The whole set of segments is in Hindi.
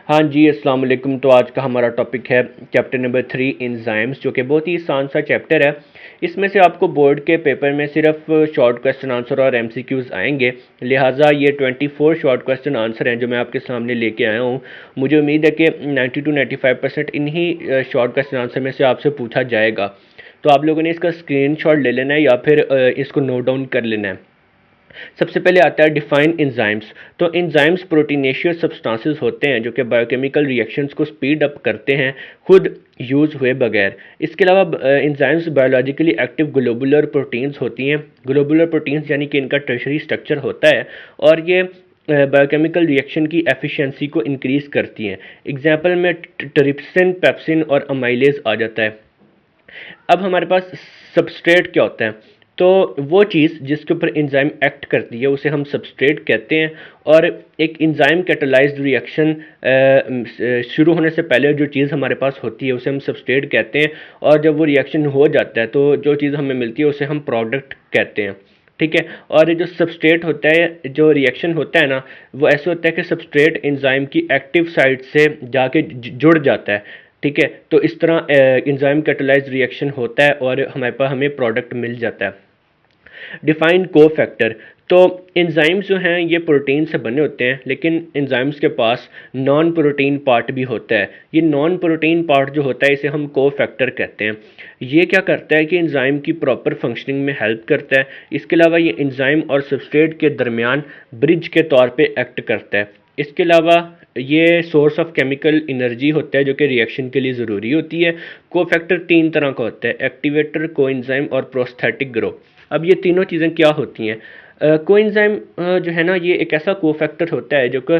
हाँ जी, अस्सलाम वालेकुम। तो आज का हमारा टॉपिक है चैप्टर नंबर 3 एंजाइम्स, जो कि बहुत ही आसान सा चैप्टर है। इसमें से आपको बोर्ड के पेपर में सिर्फ शॉर्ट क्वेश्चन आंसर और एमसीक्यूज़ आएंगे। लिहाजा ये 24 शॉर्ट क्वेश्चन आंसर हैं जो मैं आपके सामने लेके आया हूँ। मुझे उम्मीद है कि 90 to 95% इन्हीं शॉर्ट क्वेश्चन आंसर में से आपसे पूछा जाएगा। तो आप लोगों ने इसका स्क्रीनशॉट ले लेना है या फिर इसको नोट डाउन कर लेना है। सबसे पहले आता है डिफाइन एंजाइम्स। तो एंजाइम्स प्रोटीनेशियस सब्सटेंसेस होते हैं जो कि बायोकेमिकल रिएक्शंस को स्पीड अप करते हैं खुद यूज़ हुए बगैर। इसके अलावा enzymes biologically active globular proteins होती हैं। ग्लोबुलर प्रोटीन्स यानी कि इनका टर्शरी स्ट्रक्चर होता है और ये बायोकेमिकल रिएक्शन की एफिशिएंसी को इंक्रीज़ करती हैं। एग्जाम्पल में ट्रिप्सिन, पेप्सिन और अमाइलेज आ जाता है। अब हमारे पास सबस्ट्रेट क्या होता है? तो वो चीज़ जिसके ऊपर एंजाइम एक्ट करती है उसे हम सबस्ट्रेट कहते हैं। और एक एंजाइम कैटालाइज्ड रिएक्शन शुरू होने से पहले जो चीज़ हमारे पास होती है उसे हम सबस्ट्रेट कहते हैं। और जब वो रिएक्शन हो जाता है तो जो चीज़ हमें मिलती है उसे हम प्रोडक्ट कहते हैं। ठीक है। और जो सबस्ट्रेट होता है, जो रिएक्शन होता है ना, वो ऐसे होता है कि सबस्ट्रेट एंजाइम की एक्टिव साइट से जाके जुड़ जाता है। ठीक है। तो इस तरह एंजाइम कैटालाइज्ड रिएक्शन होता है और हमें प्रोडक्ट मिल जाता है। Defined cofactor. तो एंजाइम्स जो हैं ये प्रोटीन से बने होते हैं, लेकिन एंजाइम्स के पास नॉन प्रोटीन पार्ट भी होता है। ये नॉन प्रोटीन पार्ट जो होता है इसे हम कोफैक्टर कहते हैं। ये क्या करता है कि एंजाइम की प्रॉपर फंक्शनिंग में हेल्प करता है। इसके अलावा ये एंजाइम और सबस्ट्रेट के दरमियान ब्रिज के तौर पे एक्ट करता है। इसके अलावा ये सोर्स ऑफ केमिकल एनर्जी होता है जो कि रिएक्शन के लिए ज़रूरी होती है। कोफैक्टर तीन तरह का होता है: एक्टिवेटर, कोएंजाइम और प्रोस्थेटिक ग्रुप। अब ये तीनों चीज़ें क्या होती हैं? कोएंजाइम जो है ना, ये एक ऐसा कोफैक्टर होता है जो कि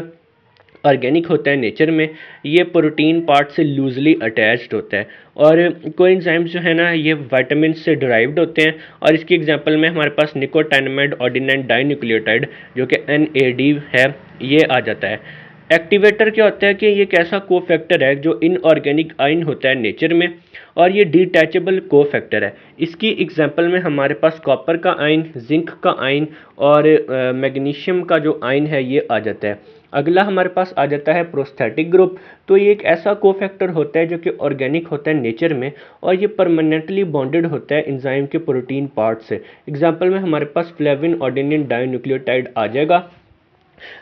ऑर्गेनिक होता है नेचर में। ये प्रोटीन पार्ट से लूजली अटैच्ड होता है। और कोएंजाइम्स जो है ना, ये विटामिन से डिराइव्ड होते हैं। और इसकी एग्जांपल में हमारे पास निकोटाइनमाइड ऑर्डिनेंट डाइन्यूक्लियोटाइड जो कि NAD है, ये आ जाता है। एक्टिवेटर क्या होता है कि ये एक ऐसा कोफैक्टर है जो इनऑर्गेनिक आयन होता है नेचर में और ये डिटैचेबल कोफैक्टर है। इसकी एग्जांपल में हमारे पास कॉपर का आयन, जिंक का आयन और मैग्नीशियम का जो आयन है ये आ जाता है। अगला हमारे पास आ जाता है प्रोस्थेटिक ग्रुप। तो ये एक ऐसा कोफैक्टर होता है जो कि ऑर्गेनिक होता है नेचर में और ये परमानेंटली बॉन्डेड होता है एंजाइम के प्रोटीन पार्ट से। एग्जांपल में हमारे पास फ्लेविन ऑर्डिनिन डाइन्यूक्लियोटाइड आ जाएगा।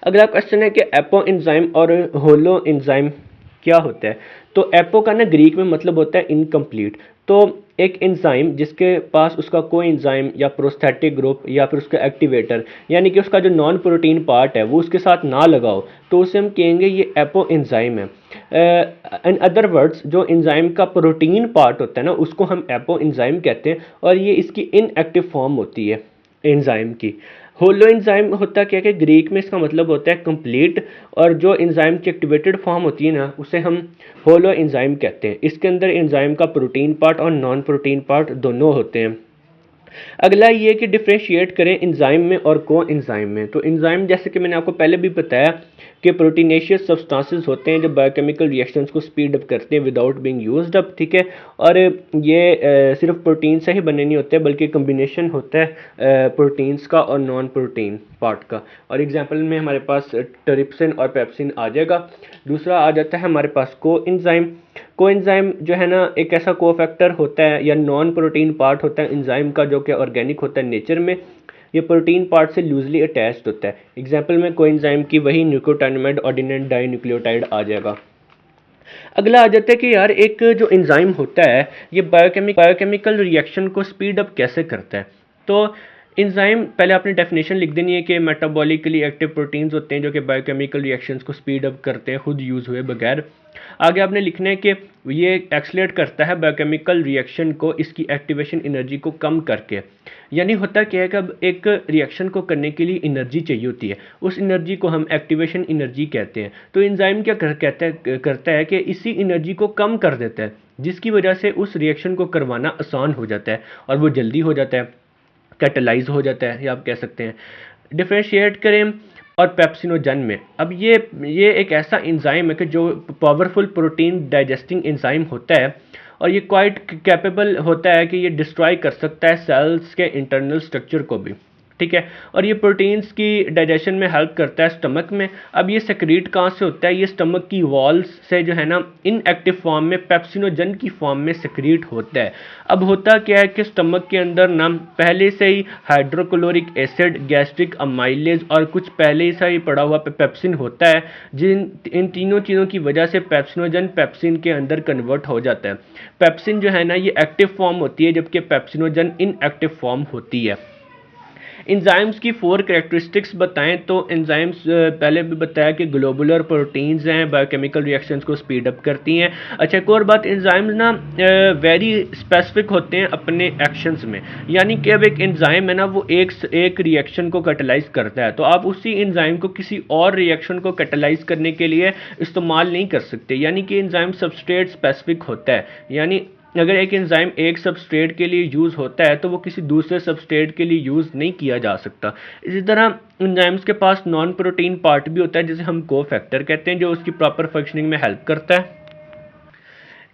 अगला क्वेश्चन है कि एपो एंजाइम और होलो एंजाइम क्या होता है? तो एपो का ना ग्रीक में मतलब होता है इनकम्प्लीट। तो एक एंजाइम जिसके पास उसका कोई एंजाइम या प्रोस्थेटिक ग्रुप या फिर उसका एक्टिवेटर यानी कि उसका जो नॉन प्रोटीन पार्ट है वो उसके साथ ना लगाओ तो उसे हम कहेंगे ये एपो एंजाइम है। इन अदर वर्ड्स, जो एंजाइम का प्रोटीन पार्ट होता है ना उसको हम एपो एंजाइम कहते हैं और ये इसकी इनएक्टिव फॉर्म होती है एंजाइम की। होलो एंजाइम होता क्या कि ग्रीक में इसका मतलब होता है कंप्लीट। और जो एंजाइम की एक्टिवेटेड फॉर्म होती है ना उसे हम होलो एंजाइम कहते हैं। इसके अंदर एंजाइम का प्रोटीन पार्ट और नॉन प्रोटीन पार्ट दोनों होते हैं। अगला ये कि डिफ्रेंशिएट करें एंजाइम में और को एंजाइम में। तो एंजाइम जैसे कि मैंने आपको पहले भी बताया कि प्रोटीनेशियस सब्सटेंसेस होते हैं जो बायोकेमिकल रिएक्शंस को स्पीड अप करते हैं विदाउट बीइंग यूज्ड अप। ठीक है। और ये सिर्फ प्रोटीन से ही बने नहीं होते बल्कि कम्बिनेशन होता है प्रोटीन्स का और नॉन प्रोटीन पार्ट का। और एग्जांपल में हमारे पास ट्रिप्सिन और पेप्सिन आ जाएगा। दूसरा आ जाता है हमारे पास कोएंजाइम। कोएंजाइम जो है ना एक ऐसा कोफैक्टर होता है या नॉन प्रोटीन पार्ट होता है एंजाइम का जो कि ऑर्गेनिक होता है नेचर में। ये प्रोटीन पार्ट से लूजली अटैच्ड होता है। एग्जांपल में कोएंजाइम की वही निकोटाइनमाइड ऑर्डिनेंट डाइन्यूक्लियोटाइड आ जाएगा। अगला आ जाता है कि यार एक जो एंजाइम होता है ये बायोकेमिकल रिएक्शन को स्पीड अप कैसे करता है? तो एंजाइम, पहले आपने डेफिनेशन लिख देनी है कि मेटाबॉलिकली एक्टिव प्रोटीन्स होते हैं जो कि बायोकेमिकल रिएक्शंस को स्पीड अप करते हैं खुद यूज़ हुए बगैर। आगे आपने लिखना है कि ये एक्सलेट करता है बायोकेमिकल रिएक्शन को इसकी एक्टिवेशन एनर्जी को कम करके। यानी होता क्या है कि अब एक रिएक्शन को करने के लिए एनर्जी चाहिए होती है, उस एनर्जी को हम एक्टिवेशन एनर्जी कहते हैं। तो एंजाइम क्या करता है कि इसी एनर्जी को कम कर देता है जिसकी वजह से उस रिएक्शन को करवाना आसान हो जाता है और वो जल्दी हो जाता है, कैटलाइज हो जाता है या आप कह सकते हैं। डिफ्रेंशिएट करें और पेप्सिनोजन में। अब ये एक ऐसा एंजाइम है कि जो पावरफुल प्रोटीन डाइजेस्टिंग एंजाइम होता है और ये क्वाइट कैपेबल होता है कि ये डिस्ट्रॉय कर सकता है सेल्स के इंटरनल स्ट्रक्चर को भी। ठीक है। और ये प्रोटीन्स की डाइजेशन में हेल्प करता है स्टमक में। अब ये सेक्रीट कहाँ से होता है? ये स्टमक की वॉल्स से जो है ना इनएक्टिव फॉर्म में पेप्सिनोजन की फॉर्म में सेक्रीट होता है। अब होता क्या है कि स्टमक के अंदर ना पहले से ही हाइड्रोक्लोरिक एसिड, गैस्ट्रिक अमाइलेज और कुछ पहले से ही पड़ा हुआ पेप्सिन होता है, जिन इन तीनों चीज़ों की वजह से पेप्सिनोजन पेप्सिन के अंदर कन्वर्ट हो जाता है। पेप्सिन जो है ना ये एक्टिव फॉर्म होती है, जबकि पेप्सिनोजन इनएक्टिव फॉर्म होती है। एंजाइम्स की 4 कैरेक्टरिस्टिक्स बताएं तो एंजाइम्स पहले भी बताया कि ग्लोबुलर प्रोटीन्स हैं, बायोकेमिकल रिएक्शंस को स्पीड अप करती हैं। अच्छा, एक और बात, एंजाइम्स ना वेरी स्पेसिफिक होते हैं अपने एक्शंस में, यानी कि अब एक एंजाइम है ना वो एक रिएक्शन को कैटेलाइज करता है, तो आप उसी एंजाइम को किसी और रिएक्शन को कैटेलाइज करने के लिए इस्तेमाल नहीं कर सकते, यानी कि एंजाइम सबस्ट्रेट स्पेसिफिक होता है। यानी अगर एक एंजाइम एक सबस्ट्रेट के लिए यूज़ होता है तो वो किसी दूसरे सबस्ट्रेट के लिए यूज़ नहीं किया जा सकता। इसी तरह एंजाइम्स के पास नॉन प्रोटीन पार्ट भी होता है जिसे हम कोफैक्टर कहते हैं, जो उसकी प्रॉपर फंक्शनिंग में हेल्प करता है।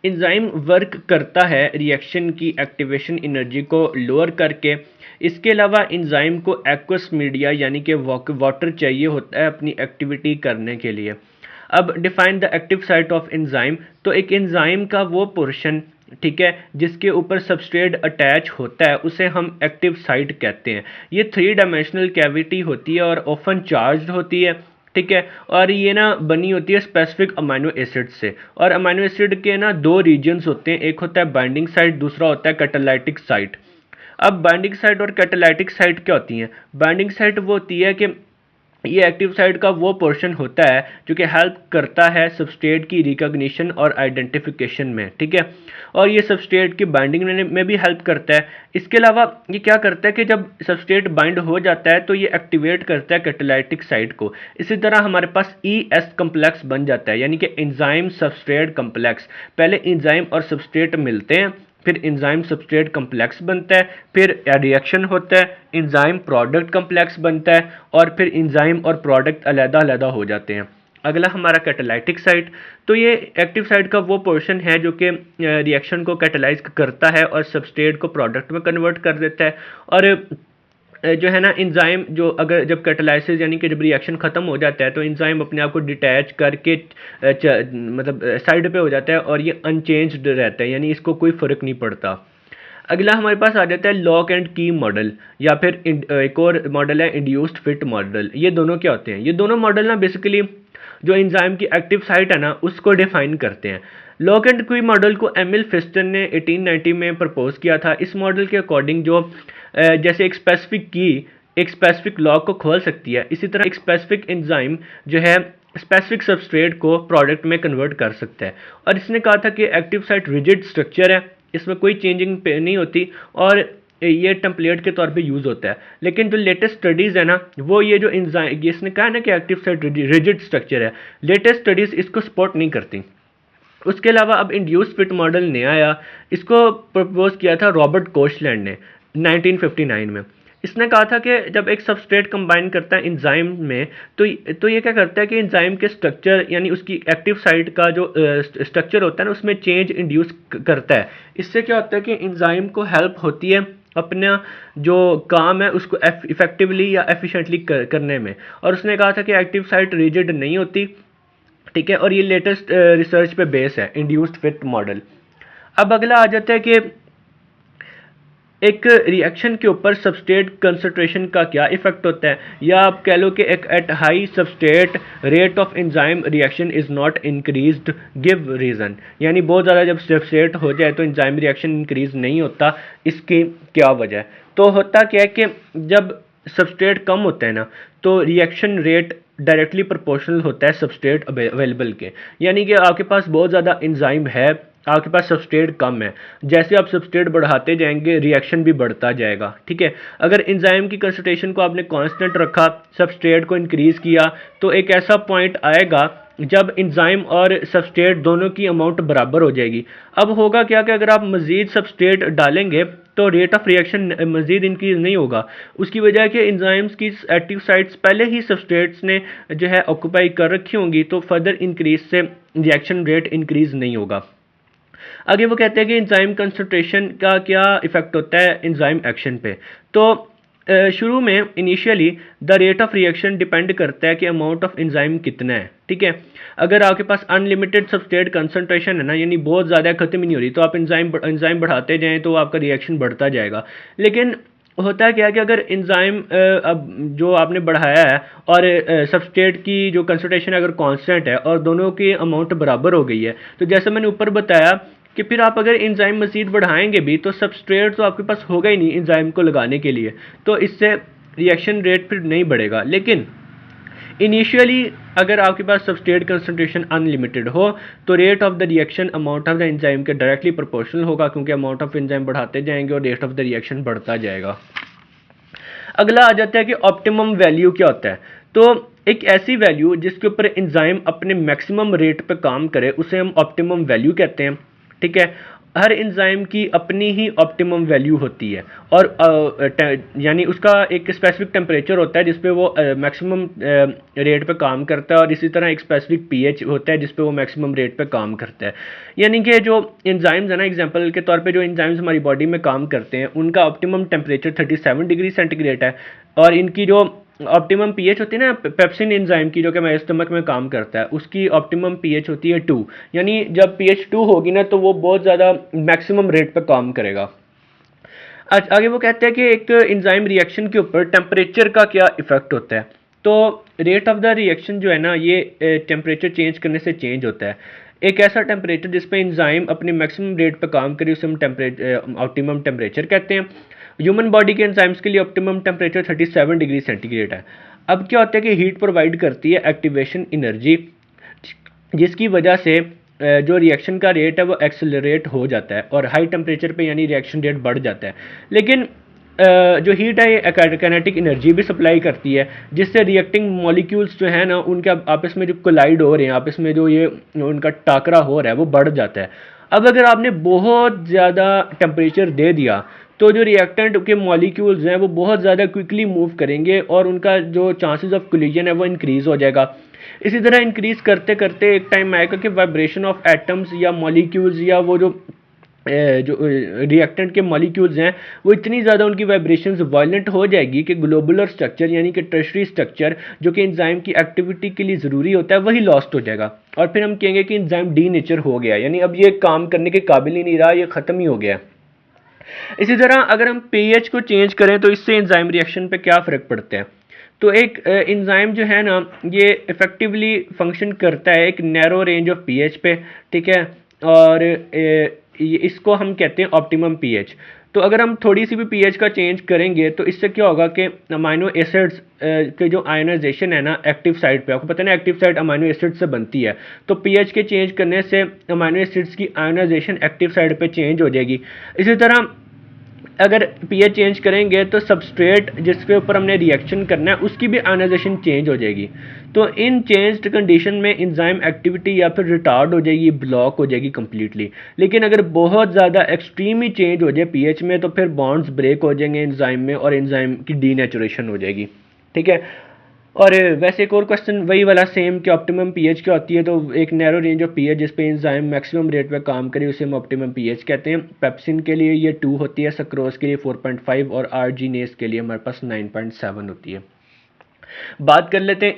एंजाइम वर्क करता है रिएक्शन की एक्टिवेशन एनर्जी को लोअर करके। इसके अलावा एंजाइम को एक्वस मीडिया यानी कि वाटर चाहिए होता है अपनी एक्टिविटी करने के लिए। अब define the active site of enzyme, तो एक एंजाइम का वो पोर्शन, ठीक है, जिसके ऊपर सबस्ट्रेट अटैच होता है उसे हम एक्टिव साइट कहते हैं। ये 3 डायमेंशनल कैविटी होती है और ऑफन चार्ज्ड होती है, ठीक है, और ये ना बनी होती है स्पेसिफिक अमाइनो एसिड से। और अमाइनो एसिड के ना 2 रीजन्स होते हैं, एक होता है बाइंडिंग साइट, दूसरा होता है कैटालाइटिक साइट। अब बाइंडिंग साइट और कैटालाइटिक साइट क्या होती हैं? बाइंडिंग साइट वो होती है कि ये एक्टिव साइट का वो पोर्शन होता है जो कि हेल्प करता है सबस्ट्रेट की रिकॉग्निशन और आइडेंटिफिकेशन में, ठीक है, और ये सबस्ट्रेट की बाइंडिंग में भी हेल्प करता है। इसके अलावा ये क्या करता है कि जब सबस्ट्रेट बाइंड हो जाता है तो ये एक्टिवेट करता है कैटालाइटिक साइट को। इसी तरह हमारे पास ES कम्प्लेक्स बन जाता है, यानी कि एंजाइम सबस्ट्रेट कम्प्लेक्स। पहले एंजाइम और सबस्ट्रेट मिलते हैं, फिर एंजाइम सबस्ट्रेट कम्प्लेक्स बनता है, फिर रिएक्शन होता है, एंजाइम प्रोडक्ट कम्प्लेक्स बनता है, और फिर एंजाइम और प्रोडक्ट अलग-अलग हो जाते हैं। अगला हमारा कैटालाइटिक साइट, तो ये एक्टिव साइट का वो पोर्शन है जो कि रिएक्शन को कैटालाइज करता है और सबस्ट्रेट को प्रोडक्ट में कन्वर्ट कर देता है। और जो है ना एंजाइम जो अगर जब कैटालाइसिस यानी कि जब रिएक्शन ख़त्म हो जाता है तो एंजाइम अपने आप को डिटैच करके मतलब साइड पे हो जाता है और ये अनचेंज्ड रहता है, यानी इसको कोई फ़र्क नहीं पड़ता। अगला हमारे पास आ जाता है लॉक एंड की मॉडल, या फिर एक और मॉडल है इंड्यूस्ड फिट मॉडल। ये दोनों क्या होते हैं? ये दोनों मॉडल ना बेसिकली जो एंजाइम की एक्टिव साइट है ना उसको डिफाइन करते हैं। लॉक एंड की मॉडल को एमिल फिस्टन ने 1890 में प्रपोज किया था। इस मॉडल के अकॉर्डिंग जो जैसे एक स्पेसिफिक की एक स्पेसिफिक लॉक को खोल सकती है, इसी तरह एक स्पेसिफिक एंजाइम जो है स्पेसिफिक सबस्ट्रेट को प्रोडक्ट में कन्वर्ट कर सकता है। और इसने कहा था कि एक्टिव साइट रिजिड स्ट्रक्चर है, इसमें कोई चेंजिंग नहीं होती और ये टेम्पलेट के तौर पे यूज़ होता है। लेकिन जो लेटेस्ट स्टडीज़ है ना वो ये जो एंजाइम, इसने कहा ना कि एक्टिव साइट रिजिड स्ट्रक्चर है, लेटेस्ट स्टडीज़ इसको सपोर्ट नहीं करती। उसके अलावा अब इंड्यूस्ड फिट मॉडल नया आया, इसको प्रपोज किया था रॉबर्ट कोशलैंड ने 1959 में। इसने कहा था कि जब एक सबस्ट्रेट कंबाइन करता है एंजाइम में तो ये क्या करता है कि एंजाइम के स्ट्रक्चर यानी उसकी एक्टिव साइट का जो स्ट्रक्चर होता है ना उसमें चेंज इंड्यूस करता है। इससे क्या होता है कि एंजाइम को हेल्प होती है अपना जो काम है उसको इफेक्टिवली या एफिशिएंटली करने में। और उसने कहा था कि एक्टिव साइट रिजिड नहीं होती, ठीक है, और ये लेटेस्ट रिसर्च पे बेस है इंड्यूस्ड फिट मॉडल। अब अगला आ जाता है कि एक रिएक्शन के ऊपर सबस्ट्रेट कंसंट्रेशन का क्या इफेक्ट होता है, या आप कह लो कि एक at high substrate rate of enzyme reaction is not increased, give reason. यानी बहुत ज़्यादा जब सबस्ट्रेट हो जाए तो एंजाइम रिएक्शन इंक्रीज नहीं होता, इसकी क्या वजह है? तो होता क्या है कि जब सबस्ट्रेट कम होता है ना तो रिएक्शन रेट डायरेक्टली प्रोपोर्शनल होता है सबस्ट्रेट अवेलेबल के। यानी कि आपके पास बहुत ज़्यादा एंजाइम है, आपके पास सबस्ट्रेट कम है, जैसे आप सबस्ट्रेट बढ़ाते जाएंगे रिएक्शन भी बढ़ता जाएगा, ठीक है। अगर एंजाइम की कंसंट्रेशन को आपने कांस्टेंट रखा, सबस्ट्रेट को इंक्रीज़ किया, तो एक ऐसा पॉइंट आएगा जब एंजाइम और सबस्ट्रेट दोनों की अमाउंट बराबर हो जाएगी। अब होगा क्या कि अगर आप मज़ीद सबस्ट्रेट डालेंगे तो रेट ऑफ रिएक्शन मज़ीद इंक्रीज़ नहीं होगा। उसकी वजह है कि एंजाइम्स की एक्टिव साइट्स पहले ही सबस्ट्रेट्स ने जो है ऑक्यूपाई कर रखी होंगी, तो फर्दर इंक्रीज से रिएक्शन रेट इंक्रीज़ नहीं होगा। आगे वो कहते हैं कि एंजाइम कंसंट्रेशन का क्या इफेक्ट होता है एंजाइम एक्शन पे। तो शुरू में initially the rate of reaction depend करता है कि अमाउंट ऑफ एंजाइम कितना है, ठीक है। अगर आपके पास अनलिमिटेड सबस्ट्रेट कंसंट्रेशन है ना, यानी बहुत ज़्यादा खत्म ही नहीं हो रही, तो आप एंजाइम बढ़ाते जाएं तो आपका रिएक्शन बढ़ता जाएगा। लेकिन होता है क्या कि अगर एंजाइम अब जो आपने बढ़ाया है और सबस्ट्रेट की जो कंसंट्रेशन अगर कांस्टेंट है और दोनों की अमाउंट बराबर हो गई है, तो जैसे मैंने ऊपर बताया कि फिर आप अगर एंजाइम मज़ीद बढ़ाएंगे भी तो सबस्ट्रेट तो आपके पास होगा ही नहीं एंजाइम को लगाने के लिए, तो इससे रिएक्शन रेट फिर नहीं बढ़ेगा। लेकिन इनिशियली अगर आपके पास सबस्ट्रेट कंसंट्रेशन अनलिमिटेड हो तो rate of the reaction amount of the enzyme के डायरेक्टली प्रोपोर्शनल होगा, क्योंकि अमाउंट ऑफ एंजाइम बढ़ाते जाएंगे और रेट ऑफ द रिएक्शन बढ़ता जाएगा। अगला आ जाता है कि ऑप्टिमम वैल्यू क्या होता है। तो एक ऐसी वैल्यू जिसके ऊपर एंजाइम अपने मैक्सिमम रेट पे काम करे उसे हम ऑप्टिमम वैल्यू कहते हैं, ठीक है। हर एंजाइम की अपनी ही ऑप्टिमम वैल्यू होती है और यानी उसका एक स्पेसिफिक टेम्परेचर होता है जिस पे वो मैक्सिमम रेट पे काम करता है, और इसी तरह एक स्पेसिफिक पीएच होता है जिस पे वो मैक्सिमम रेट पे काम करता है। यानी कि जो एंजाइम्स है ना, एग्जांपल के तौर पे जो एंजाइम्स हमारी बॉडी में काम करते हैं उनका ऑप्टिमम टेम्परेचर 37 डिग्री सेंटीग्रेड है, और इनकी जो ऑप्टिमम पीएच होती है ना पेप्सिन एंजाइम की जो कि हमारे स्टमक में काम करता है, उसकी ऑप्टिमम पीएच होती है 2। यानी जब पीएच 2 होगी ना तो वो बहुत ज़्यादा मैक्सिमम रेट पे काम करेगा। आगे वो कहते हैं कि एक एंजाइम रिएक्शन के ऊपर टेम्परेचर का क्या इफेक्ट होता है। तो रेट ऑफ द रिएक्शन जो है ना ये टेम्परेचर चेंज करने से चेंज होता है। एक ऐसा टेम्परेचर जिस पे एंजाइम अपने मैक्सिमम रेट पे काम करे उसे हम ऑप्टिमम टेम्परेचर कहते हैं। ह्यूमन बॉडी के एंजाइम्स के लिए ऑप्टिमम टेम्परेचर 37 डिग्री सेंटीग्रेड है। अब क्या होता है कि हीट प्रोवाइड करती है एक्टिवेशन एनर्जी, जिसकी वजह से जो रिएक्शन का रेट है वो एक्सेलरेट हो जाता है और हाई टेम्परेचर पे यानी रिएक्शन रेट बढ़ जाता है। लेकिन जो हीट है ये काइनेटिक एनर्जी भी सप्लाई करती है, जिससे रिएक्टिंग मॉलिक्यूल्स जो है ना उनके आपस में जो कोलाइड हो रहे हैं, आपस में जो ये उनका टाकरा हो रहा है वो बढ़ जाता है। अब अगर आपने बहुत ज़्यादा टेम्परेचर दे दिया तो जो रिएक्टेंट के मॉलिक्यूल्स हैं वो बहुत ज़्यादा क्विकली मूव करेंगे और उनका जो चांसेस ऑफ कोलिजन है वो इंक्रीज़ हो जाएगा। इसी तरह इंक्रीज़ करते करते एक टाइम आएगा कि वाइब्रेशन ऑफ एटम्स या मॉलिक्यूल्स या वो जो रिएक्टेंट के मॉलिक्यूल्स हैं वो इतनी ज़्यादा उनकी वाइब्रेशंस वायलेंट हो जाएगी कि ग्लोबुलर स्ट्रक्चर यानी कि टर्शरी स्ट्रक्चर जो कि एंजाइम की एक्टिविटी के लिए ज़रूरी होता है वही लॉस्ट हो जाएगा, और फिर हम कहेंगे कि एंजाइम डी नेचर हो गया, यानी अब ये काम करने के काबिल ही नहीं रहा, ये ख़त्म ही हो गया। इसी तरह अगर हम पीएच को चेंज करें तो इससे एंजाइम रिएक्शन पे क्या फ़र्क पड़ता है। तो एक एंजाइम जो है ना ये इफ़ेक्टिवली फंक्शन करता है एक नैरो रेंज ऑफ पीएच पे, ठीक है, और इसको हम कहते हैं ऑप्टिमम पीएच। तो अगर हम थोड़ी सी भी पीएच का चेंज करेंगे तो इससे क्या होगा कि अमाइनो एसिड्स के जो आयनाइजेशन है ना एक्टिव साइट पे, आपको पता है ना एक्टिव साइट अमाइनो एसिड से बनती है, तो पीएच के चेंज करने से अमाइनो एसिड्स की आयनाइजेशन एक्टिव साइट पे चेंज हो जाएगी। इसी तरह अगर पीएच चेंज करेंगे तो सबस्ट्रेट जिसके ऊपर हमने रिएक्शन करना है उसकी भी आयनाइजेशन चेंज हो जाएगी। तो इन चेंज्ड कंडीशन में एंजाइम एक्टिविटी या फिर रिटार्ड हो जाएगी, ब्लॉक हो जाएगी कम्प्लीटली। लेकिन अगर बहुत ज़्यादा एक्सट्रीम ही चेंज हो जाए पीएच में तो फिर बॉन्ड्स ब्रेक हो जाएंगे एंजाइम में और एंजाइम की डीनेचुरेशन हो जाएगी, ठीक है। और वैसे एक और क्वेश्चन वही वाला सेम कि ऑप्टिमम पीएच क्या होती है। तो एक नैरो रेंज ऑफ पीएच जिस पे एंजाइम मैक्सिमम रेट पे काम करे उसे हम ऑप्टिमम पीएच कहते हैं। पेप्सिन के लिए ये 2 होती है, सक्रोज के लिए 4.5 और आर्जिनेस के लिए हमारे पास 9.7 होती है। बात कर लेते हैं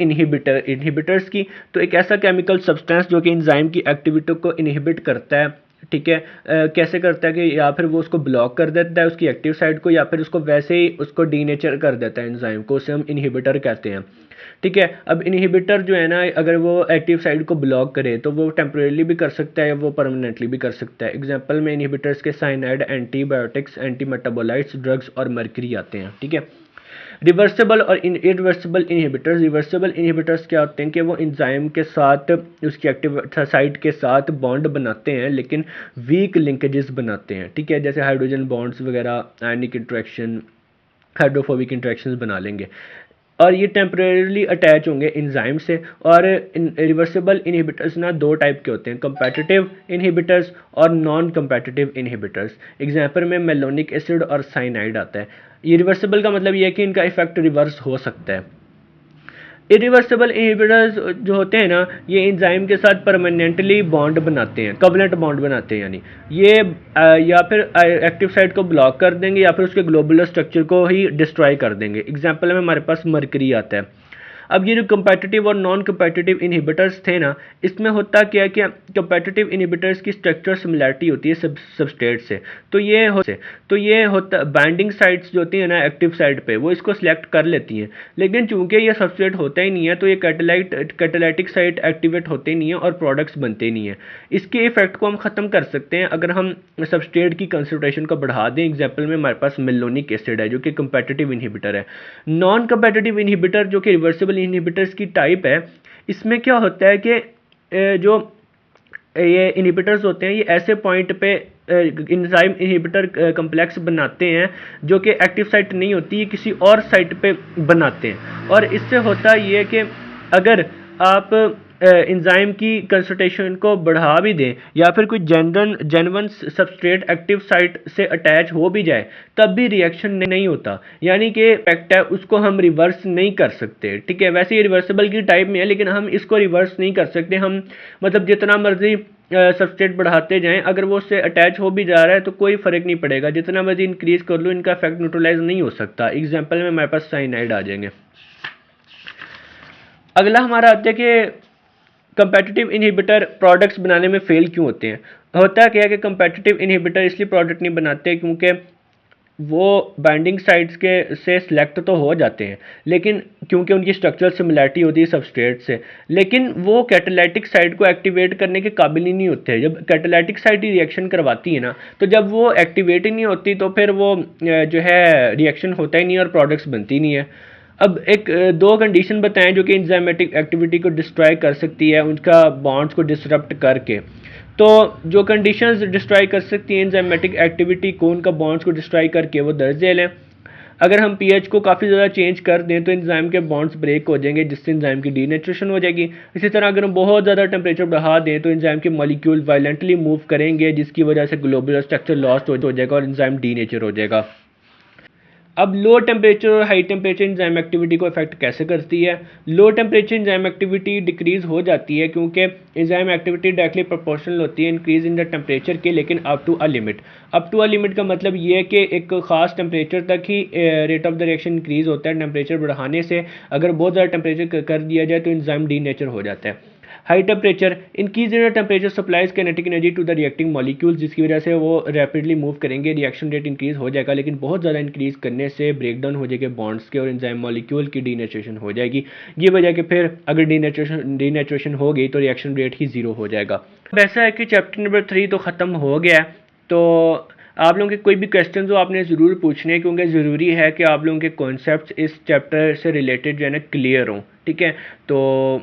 इनहिबिटर्स की। तो एक ऐसा केमिकल सब्सटेंस जो कि एंजाइम की एक्टिविटी को इनहिबिट करता है, ठीक है। कैसे करता है कि या फिर वो उसको ब्लॉक कर देता है उसकी एक्टिव साइड को, या फिर उसको वैसे ही उसको डीनेचर कर देता है एंजाइम को, उसे हम इनहिबिटर कहते हैं, ठीक है। अब इनहिबिटर जो है ना अगर वो एक्टिव साइड को ब्लॉक करे तो वो टेम्परेली भी कर सकता है, वो परमानेंटली भी कर सकता है। एग्जांपल में इनहिबिटर्स के cyanide, antibiotics, anti metabolites, drugs और मर्करी आते हैं, ठीक है। रिवर्सिबल और इरिवर्सिबल इनहिबिटर्स। रिवर्सिबल इनहिबिटर्स क्या होते हैं कि वो एंजाइम के साथ उसकी एक्टिव साइट के साथ बॉन्ड बनाते हैं लेकिन वीक लिंकेजेस बनाते हैं, ठीक है। जैसे हाइड्रोजन बॉन्ड्स वगैरह, आयनिक इंट्रैक्शन, हाइड्रोफोबिक इंट्रैक्शंस बना लेंगे, और ये टेम्परेली अटैच होंगे एंजाइम से। और रिवर्सिबल इनहिबिटर्स ना 2 टाइप के होते हैं, कंपेटिटिव इनहिबिटर्स और नॉन कंपेटिटिव इनहिबिटर्स। एग्जाम्पल में मेलोनिक एसिड और साइनाइड आता है। ये रिवर्सिबल का मतलब ये है कि इनका इफेक्ट रिवर्स हो सकता है। इरिवर्सिबल इनहिबिटर्स जो होते हैं ना, ये एंजाइम के साथ परमानेंटली बॉन्ड बनाते हैं, कवलेंट बॉन्ड बनाते हैं, यानी ये या फिर एक्टिव साइट को ब्लॉक कर देंगे या फिर उसके ग्लोबुलर स्ट्रक्चर को ही डिस्ट्रॉय कर देंगे। एग्जांपल में हमारे पास मरकरी आता है। अब ये जो कंपेटिटिव और नॉन कंपेटिटिव इनहिबिटर्स थे ना, इसमें होता क्या है कि कंपेटिटिव इनहिबिटर्स की स्ट्रक्चर सिमिलैरिटी होती है सबस्ट्रेट से। तो ये होता बाइंडिंग साइट्स जो होती है ना एक्टिव साइट पे, वो इसको सिलेक्ट कर लेती हैं। लेकिन चूंकि ये सबस्ट्रेट होता ही नहीं है, तो ये कैटालाइटिक साइट एक्टिवेट होते नहीं है और प्रोडक्ट्स बनते नहीं है। इसके इफेक्ट को हम ख़त्म कर सकते हैं अगर हम सबस्ट्रेट की कंसंट्रेशन को बढ़ा दें। एग्जाम्पल में हमारे पास मेलोनिक एसिड है जो कि कंपेटिटिव इनहिबिटर है। नॉन कंपेटिटिव इनहिबिटर जो कि रिवर्सिबल इनहिबिटर्स की टाइप है, इसमें क्या होता है कि जो ये इनहिबिटर्स होते हैं, ये ऐसे पॉइंट पे एंजाइम इनहिबिटर कम्प्लेक्स बनाते हैं जो कि एक्टिव साइट नहीं होती, ये किसी और साइट पे बनाते हैं। और इससे होता ये कि अगर आप एंजाइम की कंसंट्रेशन को बढ़ा भी दें या फिर कोई जेन्युइन सबस्ट्रेट एक्टिव साइट से अटैच हो भी जाए, तब भी रिएक्शन नहीं होता, यानी कि इफेक्ट है उसको हम रिवर्स नहीं कर सकते। ठीक है, वैसे ये रिवर्सिबल की टाइप में है, लेकिन हम इसको रिवर्स नहीं कर सकते। हम मतलब जितना मर्जी सबस्ट्रेट बढ़ाते जाएं, अगर वो उससे अटैच हो भी जा रहा है तो कोई फ़र्क नहीं पड़ेगा, जितना मर्जी इंक्रीज कर लो, इनका इफेक्ट न्यूट्रलाइज नहीं हो सकता। एग्जाम्पल में हमारे पास साइनाइड आ जाएंगे। अगला हमारा आता है कि कंपेटिटिव इनहिबिटर प्रोडक्ट्स बनाने में फेल क्यों होते हैं। होता क्या है कि कंपेटिटिव इनहिबिटर इसलिए प्रोडक्ट नहीं बनाते क्योंकि वो बाइंडिंग साइट्स के से सिलेक्ट तो हो जाते हैं, लेकिन क्योंकि उनकी स्ट्रक्चरल सिमिलैरिटी होती है सबस्ट्रेट से, लेकिन वो कैटालाइटिक साइट को एक्टिवेट करने के काबिल ही नहीं होते। जब कैटालाइटिक साइट ही रिएक्शन करवाती है ना, तो जब वो एक्टिवेट ही नहीं होती तो फिर वो जो है रिएक्शन होता ही नहीं और प्रोडक्ट्स बनती नहीं है। अब एक दो कंडीशन बताएं जो कि एंजाइमेटिक एक्टिविटी को डिस्ट्रॉय कर सकती है, उनका बॉन्ड्स को डिसरप्ट करके। तो जो कंडीशंस डिस्ट्रॉय कर सकती हैं एंजाइमेटिक एक्टिविटी को, उनका बॉन्ड्स को डिस्ट्रॉय करके, वो दर्ज झेल हैं। अगर हम पीएच को काफ़ी ज़्यादा चेंज कर दें तो एंजाइम के बॉन्ड्स ब्रेक हो जाएंगे, जिससे एंजाइम की डीनेचुरेशन हो जाएगी। इसी तरह अगर हम बहुत ज़्यादा टेम्परेचर बढ़ा दें तो एंजाइम के मॉलिक्यूल वायलेंटली मूव करेंगे, जिसकी वजह से ग्लोबुलर स्ट्रक्चर लॉस्ट हो जाएगा और एंजाइम डीनेचर हो जाएगा। अब लो टेम्परेचर और हाई टेम्परेचर एंजाइम एक्टिविटी को इफेक्ट कैसे करती है। Low temperature enzyme activity decrease हो जाती है क्योंकि एंजाइम एक्टिविटी डायरेक्टली प्रोपोर्शनल होती है इंक्रीज इन द टेम्परेचर के, लेकिन up to a limit. Up to a limit का मतलब ये है कि एक खास टेम्परेचर तक ही rate of the reaction increase होता है। टेम्परेचर बढ़ाने से अगर बहुत ज़्यादा टेम्परेचर कर दिया जाए तो एंजाइम डीनेचर हो जाता है। High temperature increase in temperature supplies kinetic energy to the reacting molecules, जिसकी वजह से वो रैपिडली मूव करेंगे, रिएक्शन रेट इंक्रीज हो जाएगा। लेकिन बहुत ज़्यादा इंक्रीज करने से ब्रेकडाउन हो जाएगा बॉन्ड्स के और एंजाइम मॉलिक्यूल की डीनेचुरेशन हो जाएगी। ये वजह कि फिर अगर डीनेचुरेशन हो गई तो रिएक्शन रेट ही ज़ीरो हो जाएगा। अब ऐसा है कि चैप्टर नंबर 3 तो ख़त्म हो गया है। तो आप लोगों के कोई भी क्वेश्चन हो आपने ज़रूर पूछने हैं, क्योंकि ज़रूरी है कि आप लोगों के कॉन्सेप्ट्स इस चैप्टर से रिलेटेड जो है ना क्लियर हों। ठीक है, तो